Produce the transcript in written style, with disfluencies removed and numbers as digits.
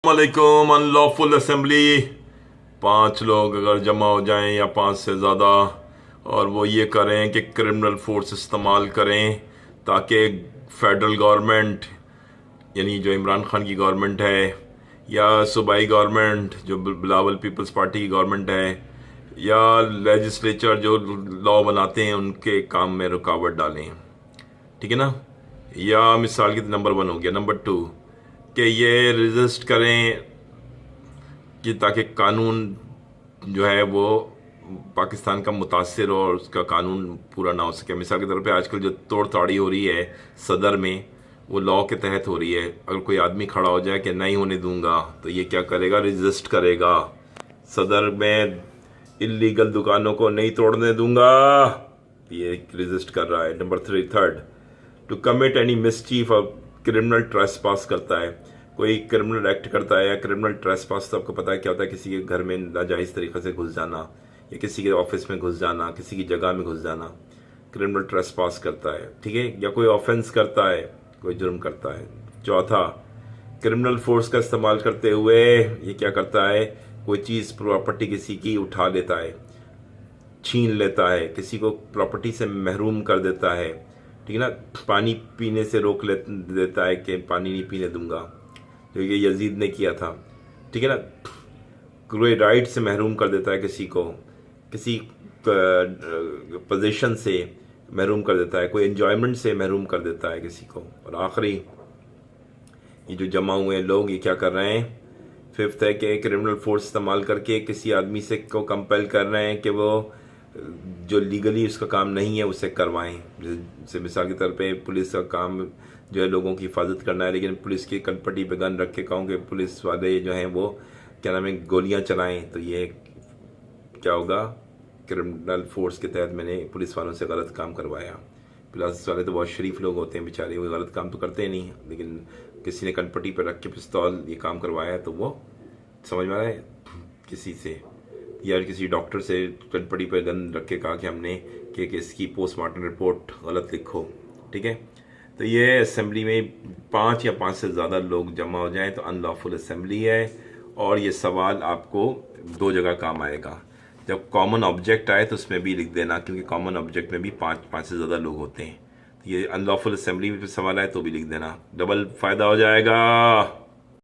वालेकुम। Unlawful assembly, 5 लोग अगर जमा हो जाएं या 5 से ज़्यादा, और वो ये करें कि क्रिमिनल फोर्स इस्तेमाल करें ताकि फेडरल गवर्नमेंट, यानी जो इमरान खान की गवर्नमेंट है, या सूबाई गवर्नमेंट जो बिलावल पीपल्स पार्टी की गवर्नमेंट है, या लेजिस्लेचर जो लॉ बनाते हैं उनके काम में रुकावट डालें। ठीक है ना। या मिसाल के नंबर 1 हो गया। नंबर 2 कि ये रेजिस्ट करें कि ताकि कानून जो है वो पाकिस्तान का मुतासिर और उसका कानून पूरा ना हो सके। मिसाल के तौर पे आजकल जो तोड़ ताड़ी हो रही है सदर में, वो लॉ के तहत हो रही है। अगर कोई आदमी खड़ा हो जाए कि नहीं होने दूंगा, तो ये क्या करेगा, रेजिस्ट करेगा। सदर में इलीगल दुकानों को नहीं तोड़ने दूंगा, ये रेजिस्ट कर रहा है। Number 3 third, to commit any mischief और क्रिमिनल ट्रेसपास करता है, कोई क्रिमिनल एक्ट करता है या क्रिमिनल ट्रेसपास, तो आपको पता है क्या होता है, किसी के घर में नाजायज़ तरीके से घुस जाना, या किसी के ऑफिस में घुस जाना, किसी की जगह में घुस जाना, क्रिमिनल ट्रेसपास करता है। ठीक है। या कोई ऑफेंस करता है, कोई जुर्म करता है। चौथा, क्रिमिनल फोर्स का इस्तेमाल करते हुए ये क्या करता है, कोई चीज़ प्रॉपर्टी किसी की उठा लेता है, छीन लेता है, किसी को प्रॉपर्टी से महरूम कर देता है। ठीक है ना। पानी पीने से रोक देता है कि पानी नहीं पीने दूंगा, जो ये यजीद ने किया था। ठीक है ना। कोई राइट से महरूम कर देता है किसी को, किसी पोजीशन से महरूम कर देता है, कोई एंजॉयमेंट से महरूम कर देता है किसी को। और आखिरी, ये जो जमा हुए लोग ये क्या कर रहे हैं, 5th है कि क्रिमिनल फोर्स इस्तेमाल करके किसी आदमी से को कंपेल कर रहे हैं कि वो जो लीगली उसका काम नहीं है उसे करवाएं। जैसे मिसाल के तौर पे पुलिस का काम जो है लोगों की हिफाजत करना है, लेकिन पुलिस की कनपट्टी पे गन रख के कहूँ कि पुलिस वाले जो हैं वो क्या नाम है गोलियां चलाएं, तो ये क्या होगा, क्रिमिनल फोर्स के तहत मैंने पुलिस वालों से गलत काम करवाया। पुलिस वाले तो बहुत शरीफ लोग होते हैं बेचारे, वो गलत काम तो करते ही नहीं, लेकिन किसी ने कनपट्टी पर रख के पिस्तौल ये काम करवाया है, तो वो समझ में आ रहा है, किसी से या किसी डॉक्टर से कनपट्टी पर गन रख के कहा कि हमने कि इसकी पोस्टमार्टम रिपोर्ट गलत लिखो। ठीक है। तो ये असेंबली में 5 या 5 से ज़्यादा लोग जमा हो जाएं तो अनलॉफुल असेंबली है। और ये सवाल आपको 2 जगह काम आएगा। जब कॉमन ऑब्जेक्ट आए तो उसमें भी लिख देना, क्योंकि कॉमन ऑब्जेक्ट में भी 5 से ज़्यादा लोग होते हैं। तो ये अनलॉफुल असेंबली में सवाल आए तो भी लिख देना, डबल फ़ायदा हो जाएगा।